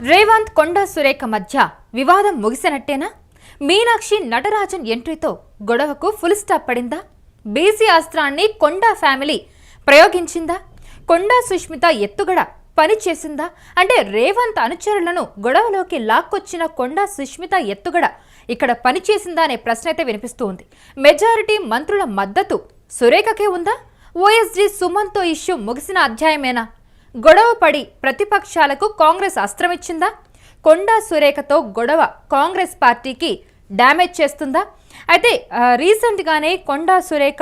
రేవంత్ కొండా సురేఖ మధ్య వివాదం ముగిసినట్టేనా? మీనాక్షి నటరాజన్ ఎంట్రీతో గొడవకు ఫుల్ స్టాప్ పడిందా? బీసీ అస్త్రాన్ని కొండా ఫ్యామిలీ ప్రయోగించిందా? కొండా సుష్మిత ఎత్తుగడ పనిచేసిందా? అంటే రేవంత్ అనుచరులను గొడవలోకి లాక్కొచ్చిన కొండా సుష్మిత ఎత్తుగడ ఇక్కడ పనిచేసిందా అనే ప్రశ్న అయితే వినిపిస్తూ ఉంది. మెజారిటీ మంత్రుల మద్దతు సురేఖకే ఉందా? ఓఎస్డీ సుమన్తో ఇష్యూ ముగిసిన అధ్యాయమేనా? గొడవ పడి ప్రతిపక్షాలకు కాంగ్రెస్ అస్త్రమిచ్చిందా? కొండా సురేఖతో గొడవ కాంగ్రెస్ పార్టీకి డ్యామేజ్ చేస్తుందా? అయితే రీసెంట్గానే కొండా సురేఖ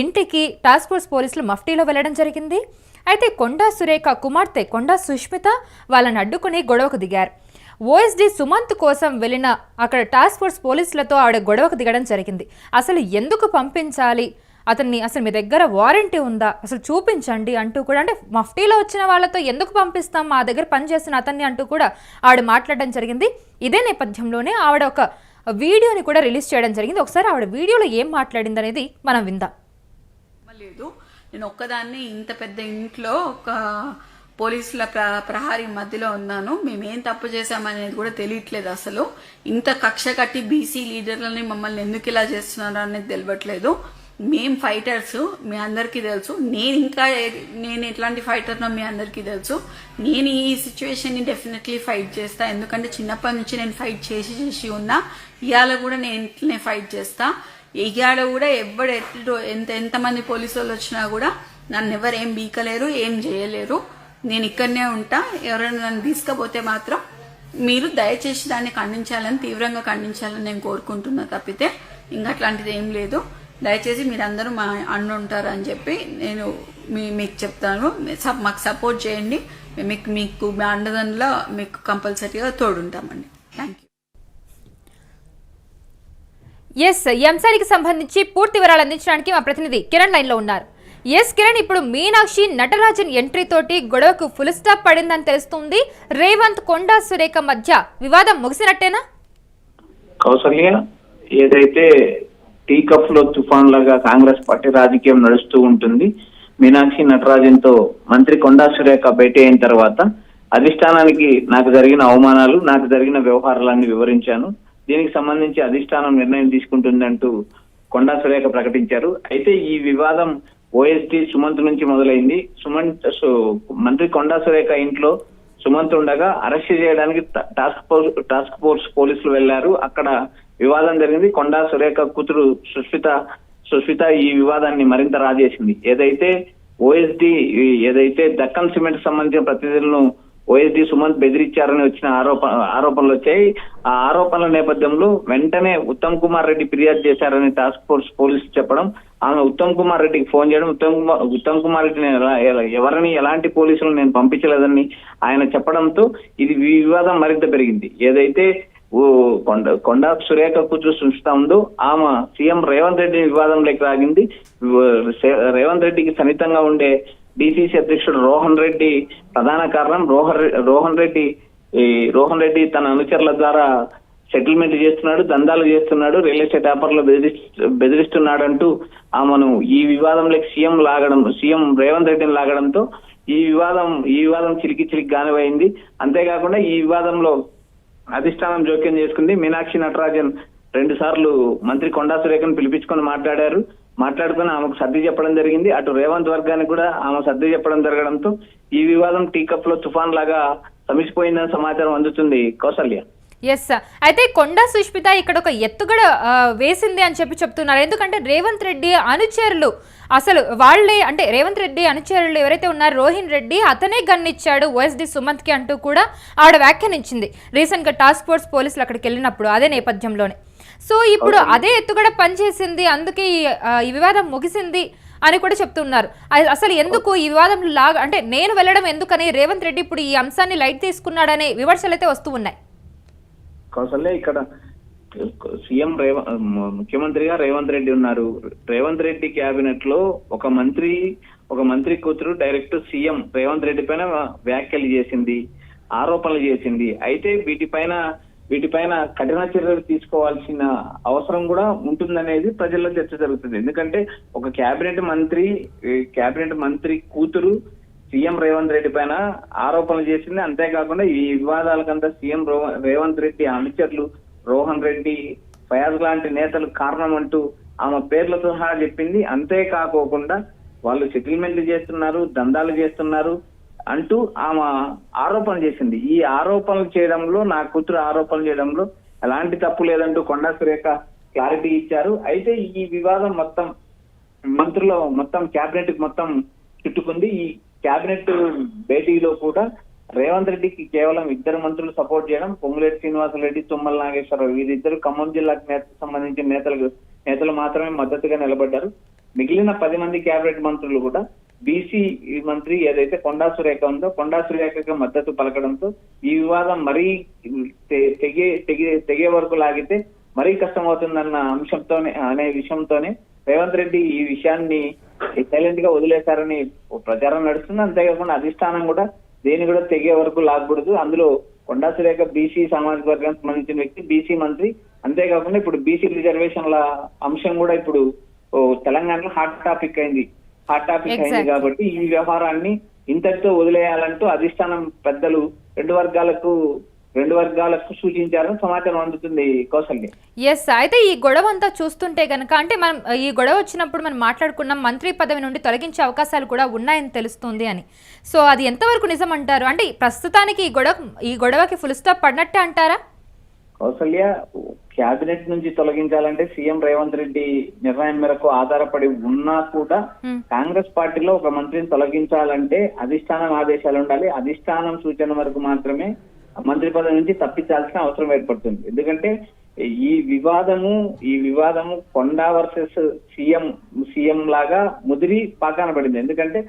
ఇంటికి టాస్క్ ఫోర్స్ పోలీసులు మఫ్టీలో వెళ్లడం జరిగింది. అయితే కొండా సురేఖ కుమార్తె కొండా సుష్మిత వాళ్ళని అడ్డుకుని గొడవకు దిగారు. ఓఎస్డీ సుమంత్ కోసం వెళ్ళిన అక్కడ టాస్క్ ఫోర్స్ పోలీసులతో ఆవిడ గొడవకు దిగడం జరిగింది. అసలు ఎందుకు పంపించాలి అతన్ని, అసలు మీ దగ్గర వారంటీ ఉందా, అసలు చూపించండి అంటూ కూడా, అంటే మఫ్టీలో వచ్చిన వాళ్ళతో ఎందుకు పంపిస్తాం, మా దగ్గర పనిచేసిన అతన్ని అంటూ కూడా ఆవిడ మాట్లాడడం జరిగింది. ఇదే నేపథ్యంలోనే ఆవిడ ఒక వీడియోని కూడా రిలీజ్ చేయడం జరిగింది. ఒకసారి ఆవిడ వీడియోలో ఏం మాట్లాడింది అనేది మనం విందాం. లేదు, నేను ఒక్కదాన్ని ఇంత పెద్ద ఇంట్లో ఒక పోలీసుల ప్రహారీ మధ్యలో ఉన్నాను. మేమేం తప్పు చేశామనేది కూడా తెలియట్లేదు. అసలు ఇంత కక్ష కట్టి బీసీ లీడర్లని మమ్మల్ని ఎందుకు ఇలా చేస్తున్నారు అనేది తెలియట్లేదు. మేం ఫైటర్స్, మీ అందరికీ తెలుసు. నేను ఎట్లాంటి ఫైటర్నో మీ అందరికీ తెలుసు. నేను ఈ సిచ్యువేషన్ని డెఫినెట్లీ ఫైట్ చేస్తా. ఎందుకంటే చిన్నప్పటి నుంచి నేను ఫైట్ చేసి ఉన్నా. ఇవాళ కూడా నేను ఇట్లనే ఫైట్ చేస్తా. ఇవాళ కూడా ఎంతమంది పోలీసు వాళ్ళు వచ్చినా కూడా నన్ను ఎవరు ఏం బీకలేరు, ఏం చేయలేరు. నేను ఇక్కడనే ఉంటా. ఎవరైనా నన్ను తీసుకపోతే మాత్రం మీరు దయచేసి దాన్ని ఖండించాలని, తీవ్రంగా ఖండించాలని నేను కోరుకుంటున్నా. తప్పితే ఇంకా అట్లాంటిది ఏం లేదు. దయచేసి మీరందరూ మా అండ ఉంటారు అని చెప్పి నేను మీకు చెప్తాను. మాకు సపోర్ట్ చేయండి. మీకు మీ అండదంలో మీకు కంపల్సరీగా తోడుంటామండి. Thank you. ఎస్, ఈ అంశానికి సంబంధించి పూర్తి వివరాలు అందించడానికి మా ప్రతినిధి కిరణ్ లైన్లో ఉన్నారు. ఎస్ కిరణ్, ఇప్పుడు మీనాక్షి నటరాజన్ ఎంట్రీ తోటి గొడవకు ఫుల్ స్టాప్ పడిందని తెలుస్తుంది. రేవంత్ కొండా సురేఖ మధ్య వివాదం ముగిసినట్టేనా? కౌసల్య, ఏదైతే టీ కప్ లో తుఫాన్ లాగా కాంగ్రెస్ పార్టీ రాజకీయం నడుస్తూ ఉంటుంది. మీనాక్షి నటరాజన్ తో మంత్రి కొండా సురేఖ భేటీ అయిన తర్వాత అధిష్టానానికి నాకు జరిగిన అవమానాలు, నాకు జరిగిన వ్యవహారాలన్నీ వివరించాను. దీనికి సంబంధించి అధిష్టానం నిర్ణయం తీసుకుంటుందంటూ కొండా సురేఖ ప్రకటించారు. అయితే ఈ వివాదం ఓఎస్డీ సుమంత్ నుంచి మొదలైంది. మంత్రి కొండా సురేఖ ఇంట్లో సుమంత్ ఉండగా అరెస్ట్ చేయడానికి టాస్క్ ఫోర్స్ పోలీసులు వెళ్లారు. అక్కడ వివాదం జరిగింది. కొండా సురేఖ కూతురు సుష్మిత ఈ వివాదాన్ని మరింత రాజేసింది. ఏదైతే దక్కన్ సిమెంట్ సంబంధించిన ప్రతినిధులను ఓఎస్డీ సుమంత్ బెదిరించారని వచ్చిన ఆరోపణలు వచ్చాయి. ఆ ఆరోపణల నేపథ్యంలో వెంటనే ఉత్తమ్ కుమార్ రెడ్డి ఫిర్యాదు చేశారని టాస్క్ ఫోర్స్ పోలీసులు చెప్పడం, ఆమె ఉత్తమ్ కుమార్ రెడ్డికి ఫోన్ చేయడం, ఉత్తమ్ కుమార్ రెడ్డిని ఎవరిని ఎలాంటి పోలీసులు నేను పంపించలేదని ఆయన చెప్పడంతో ఇది వివాదం మరింత పెరిగింది. ఏదైతే కొండా సురేఖ కూతురు సుష్మిత ఉందో ఆమె సీఎం రేవంత్ రెడ్డి వివాదంలోకి రాగింది. రేవంత్ రెడ్డికి సన్నిహితంగా ఉండే డిసిసి అధ్యక్షుడు రోహన్ రెడ్డి ప్రధాన కారణం. రోహన్ రెడ్డి తన అనుచరుల ద్వారా సెటిల్మెంట్ చేస్తున్నాడు, దందాలు చేస్తున్నాడు, రియల్ ఎస్టేట్ వ్యాపారులు బెదిరిస్తున్నాడంటూ ఆమెను ఈ వివాదంలోకి సీఎం రేవంత్ రెడ్డిని లాగడంతో ఈ వివాదం చిలికి గానివైంది. అంతేకాకుండా ఈ వివాదంలో అధిష్టానం జోక్యం చేసుకుంది. మీనాక్షి నటరాజన్ 2 సార్లు మంత్రి కొండా సురేఖను పిలిపించుకొని మాట్లాడుకుని ఆమెకు సర్ది చెప్పడం జరిగింది. అటు రేవంత్ వర్గానికి కూడా ఆమె సర్ది చెప్పడం జరగడంతో ఈ వివాదం టీ కప్ లో తుఫాన్ లాగా సమిసిపోయిందని సమాచారం అందుతుంది. కౌసల్య, ఎస్, అయితే కొండా సుష్మిత ఇక్కడ ఒక ఎత్తుగడ వేసింది అని చెప్తున్నారు. ఎందుకంటే రేవంత్ రెడ్డి అనుచరులు అసలు వాళ్లే, అంటే రేవంత్ రెడ్డి అనుచరులు ఎవరైతే ఉన్నారో రోహిన్ రెడ్డి అతనే గన్నిచ్చాడు ఓఎస్డీ సుమంత్ కి అంటూ కూడా ఆవిడ వ్యాఖ్యానించింది రీసెంట్ గా టాస్క్ ఫోర్స్ పోలీసులు అక్కడికి వెళ్ళినప్పుడు. అదే నేపథ్యంలోనే సో ఇప్పుడు అదే ఎత్తుగడ పనిచేసింది, అందుకే ఈ వివాదం ముగిసింది అని కూడా చెప్తున్నారు. అసలు ఎందుకు ఈ వివాదంలో అంటే నేను వెళ్ళడం ఎందుకని రేవంత్ రెడ్డి ఇప్పుడు ఈ అంశాన్ని లైట్ తీసుకున్నాడనే విమర్శలు అయితే వస్తూ ఉన్నాయి. కౌసల్య, ఇక్కడ ముఖ్యమంత్రిగా రేవంత్ రెడ్డి ఉన్నారు. రేవంత్ రెడ్డి క్యాబినెట్ లో ఒక మంత్రి కూతురు డైరెక్ట్ సీఎం రేవంత్ రెడ్డి పైన వ్యాఖ్యలు చేసింది, ఆరోపణలు చేసింది. అయితే వీటిపైన కఠిన చర్యలు తీసుకోవాల్సిన అవసరం కూడా ఉంటుందనేది ప్రజల్లో చర్చ జరుగుతుంది. ఎందుకంటే ఒక క్యాబినెట్ మంత్రి కూతురు సీఎం రేవంత్ రెడ్డి పైన ఆరోపణలు చేసింది. అంతేకాకుండా ఈ వివాదాలకంతా సీఎం రేవంత్ రెడ్డి అనుచరులు రోహన్ రెడ్డి, ఫయాజ్ లాంటి నేతలు కారణం అంటూ ఆమె పేర్లతో సహా చెప్పింది. అంతేకాకోకుండా వాళ్ళు సెటిల్మెంట్లు చేస్తున్నారు, దందాలు చేస్తున్నారు అంటూ ఆమె ఆరోపణ చేసింది. ఈ ఆరోపణలు చేయడంలో, నా కూతురు ఆరోపణలు చేయడంలో ఎలాంటి తప్పు లేదంటూ కొండా సురేఖ క్లారిటీ ఇచ్చారు. అయితే ఈ వివాదం మొత్తం మంత్రులు మొత్తం క్యాబినెట్ కి మొత్తం చుట్టుకుంది. ఈ క్యాబినెట్ భేటీలో కూడా రేవంత్ రెడ్డికి కేవలం 2 మంత్రులు సపోర్ట్ చేయడం, పొంగులేటి శ్రీనివాసరెడ్డి, తుమ్మల నాగేశ్వరరావు వీరిద్దరు ఖమ్మం జిల్లాకు సంబంధించిన నేతలు మాత్రమే మద్దతుగా నిలబడ్డారు. మిగిలిన 10 మంది క్యాబినెట్ మంత్రులు కూడా బీసీ మంత్రి ఏదైతే కొండా సురేఖ ఉందో కొండా సురేఖకు మద్దతు పలకడంతో ఈ వివాదం మరీ తెగే వరకు లాగితే మరీ కష్టమవుతుందన్న విషయంతోనే రేవంత్ రెడ్డి ఈ విషయాన్ని సైలెంట్ గా వదిలేశారని ప్రచారం నడుస్తుంది. అంతేకాకుండా అధిష్టానం కూడా దేని కూడా తెగే వరకు లాగకూడదు. అందులో కొండా సురేఖ బీసీ సామాజిక వర్గానికి సంబంధించిన వ్యక్తి, బీసీ మంత్రి. అంతేకాకుండా ఇప్పుడు బీసీ రిజర్వేషన్ల అంశం కూడా ఇప్పుడు తెలంగాణలో హాట్ టాపిక్ అయింది కాబట్టి ఈ వ్యవహారాన్ని ఇంతటితో వదిలేయాలంటూ అధిష్టానం పెద్దలు రెండు వర్గాలకు సూచించారని సమాచారం అందుతుంది కౌసల్య. అయితే ఈ గొడవ అంతా చూస్తుంటే గనక, అంటే మనం ఈ గొడవ వచ్చినప్పుడు మనం మాట్లాడుకున్నాం మంత్రి పదవి నుండి తొలగించే అవకాశాలు కూడా ఉన్నాయని తెలుస్తుంది అని. సో అది ఎంతవరకు నిజం అంటారు? అంటే ప్రస్తుతానికి ఈ గొడవకి ఫుల్ స్టాప్ పడినట్టే అంటారా? కౌసల్య, క్యాబినెట్ నుంచి తొలగించాలంటే సీఎం రేవంత్ రెడ్డి నిర్ణయం మేరకు ఆధారపడి ఉన్నా కూడా కాంగ్రెస్ పార్టీలో ఒక మంత్రిని తొలగించాలంటే అధిష్టానం ఆదేశాలు ఉండాలి. అధిష్టానం సూచన వరకు మాత్రమే మంత్రి పదవి నుంచి తప్పించాల్సిన అవసరం ఏర్పడుతుంది. ఎందుకంటే ఈ వివాదము కొండా వర్సెస్ సీఎం లాగా ముదిరి పాకాన పడింది. ఎందుకంటే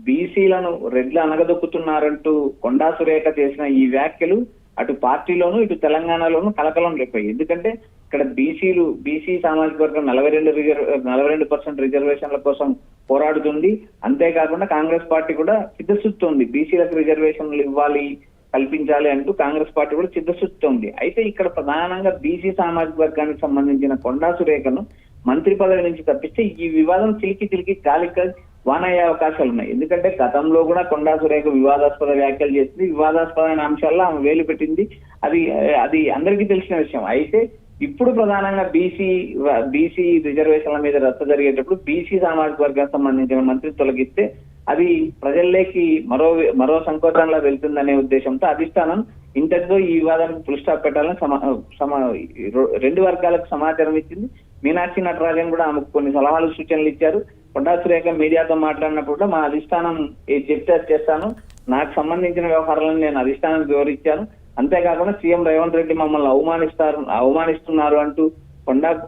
బీసీలను రెడ్లు అనగదొక్కుతున్నారంటూ కొండా సురేఖ చేసిన ఈ వ్యాఖ్యలు అటు పార్టీలోను ఇటు తెలంగాణలోను కలకలం రేపాయి. ఎందుకంటే ఇక్కడ బీసీ సామాజిక వర్గం 42% రిజర్వేషన్ల కోసం పోరాడుతుంది. అంతేకాకుండా కాంగ్రెస్ పార్టీ కూడా చిత్తశుద్ధితో ఉంది, బీసీలకు రిజర్వేషన్లు కల్పించాలి అంటూ కాంగ్రెస్ పార్టీ కూడా చిత్తశుద్ధితో ఉంది. అయితే ఇక్కడ ప్రధానంగా బీసీ సామాజిక వర్గానికి సంబంధించిన కొండా సురేఖను మంత్రి పదవి నుంచి తప్పిస్తే ఈ వివాదం చిలికి గాలికి వానయ్యే అవకాశాలు ఉన్నాయి. ఎందుకంటే గతంలో కూడా కొండా సురేఖ వివాదాస్పద వ్యాఖ్యలు చేసింది, వివాదాస్పదమైన అంశాల్లో ఆమె వేలు పెట్టింది. అది అందరికీ తెలిసిన విషయం. అయితే ఇప్పుడు ప్రధానంగా బీసీ రిజర్వేషన్ల మీద రద్దు జరిగేటప్పుడు బీసీ సామాజిక వర్గానికి సంబంధించిన మంత్రి తొలగిస్తే అది ప్రజల్లోకి మరో సంకోచంలో వెళ్తుందనే ఉద్దేశంతో అధిష్టానం ఇంతటితో ఈ వివాదానికి ఫుల్ స్టాప్ పెట్టాలని 2 వర్గాలకు సమాచారం ఇచ్చింది. మీనాక్షి నటరాజన్ కూడా ఆమెకు కొన్ని సలహాలు సూచనలు ఇచ్చారు. కొండా సురేఖ మీడియాతో మాట్లాడినప్పుడు కూడా మా అధిష్టానం చెప్తే చేస్తాను, నాకు సంబంధించిన వ్యవహారాలను నేను అధిష్టానానికి వివరించాను. అంతేకాకుండా సీఎం రేవంత్ రెడ్డి మమ్మల్ని అవమానిస్తున్నారు అంటూ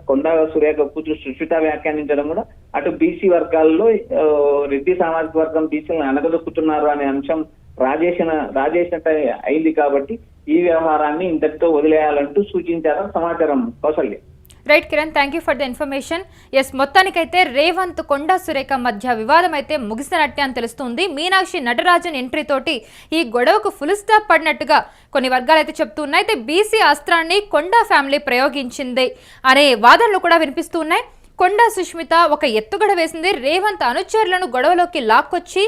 కొండా సురేఖ కూతురు సుష్మిత వ్యాఖ్యానించడం కూడా అటు బీసీ వర్గాల్లో రెడ్డి సామాజిక వర్గం బీసీలను అనగదొక్కుతున్నారు అనే అంశం రాజేసినట్టు అయింది. కాబట్టి ఈ వ్యవహారాన్ని ఇంతటితో వదిలేయాలంటూ సూచించారని సమాచారం Kausalya. Right Kiran, thank you for the information. మొత్తానికైతే రేవంత్ కొండా సురేఖ మధ్య వివాదం అయితే ముగిసినట్టే అని తెలుస్తుంది. మీనాక్షి నటరాజన్ ఎంట్రీ తోటి ఈ గొడవకు ఫుల్ స్టాప్ పడినట్టుగా కొన్ని వర్గాలు అయితే చెప్తున్నాయి. అయితే బీసీ అస్త్రాన్ని కొండా ఫ్యామిలీ ప్రయోగించింది అనే వాదనలు కూడా వినిపిస్తూ ఉన్నాయి. కొండా సుష్మిత ఒక ఎత్తుగడ వేసింది. రేవంత్ అనుచరులను గొడవలోకి లాక్కొచ్చి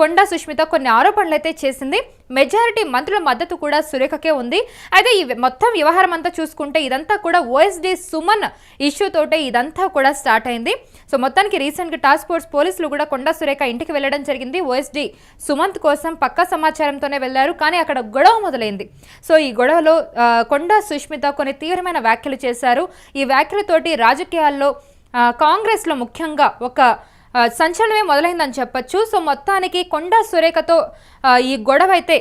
కొండా సుష్మిత కొన్ని ఆరోపణలు అయితే చేసింది. మెజారిటీ మంత్రుల మద్దతు కూడా సురేఖకే ఉంది. అయితే ఈ మొత్తం వ్యవహారం అంతా చూసుకుంటే ఇదంతా కూడా ఓఎస్డీ సుమన్ ఇష్యూ తోటే ఇదంతా కూడా స్టార్ట్ అయింది. సో మొత్తానికి రీసెంట్గా టాస్క్ ఫోర్స్ పోలీసులు కూడా కొండా సురేఖ ఇంటికి వెళ్ళడం జరిగింది. ఓఎస్డీ సుమంత్ కోసం పక్కా సమాచారంతోనే వెళ్లారు, కానీ అక్కడ గొడవ మొదలైంది. సో ఈ గొడవలో కొండా సుష్మిత కొన్ని తీవ్రమైన వ్యాఖ్యలు చేశారు. ఈ వ్యాఖ్యలతోటి రాజకీయాల్లో కాంగ్రెస్లో ముఖ్యంగా ఒక సంచలనమే మొదలైందని చెప్పొచ్చు. సో మొత్తానికి కొండా సురేఖతో ఈ గొడవ అయితే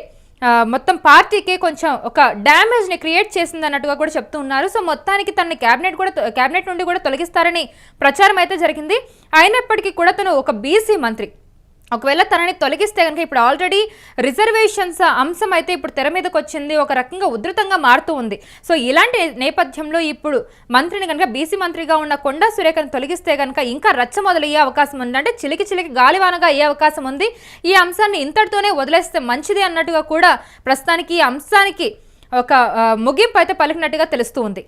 మొత్తం పార్టీకి కొంచెం ఒక డ్యామేజ్ని క్రియేట్ చేసింది అన్నట్టుగా కూడా చెప్తూ ఉన్నారు. సో మొత్తానికి తనని క్యాబినెట్ నుండి కూడా తొలగిస్తారని ప్రచారం అయితే జరిగింది. అయినప్పటికీ కూడా తను ఒక బీసీ మంత్రి. ఒకవేళ తనని తొలగిస్తే కనుక ఇప్పుడు ఆల్రెడీ రిజర్వేషన్స్ అంశం అయితే ఇప్పుడు తెర మీదకి వచ్చింది, ఒక రకంగా ఉధృతంగా మారుతూ ఉంది. సో ఇలాంటి నేపథ్యంలో ఇప్పుడు మంత్రిని కనుక బీసీ మంత్రిగా ఉన్న కొండా సురేఖను తొలగిస్తే కనుక ఇంకా రచ్చ మొదలయ్యే అవకాశం ఉంది. అంటే చిలికి గాలివానగా అయ్యే అవకాశం ఉంది. ఈ అంశాన్ని ఇంతటితోనే వదిలేస్తే మంచిది అన్నట్టుగా కూడా ప్రస్తుతానికి ఈ అంశానికి ఒక ముగింపు అయితే పలికినట్టుగా తెలుస్తూ ఉంది.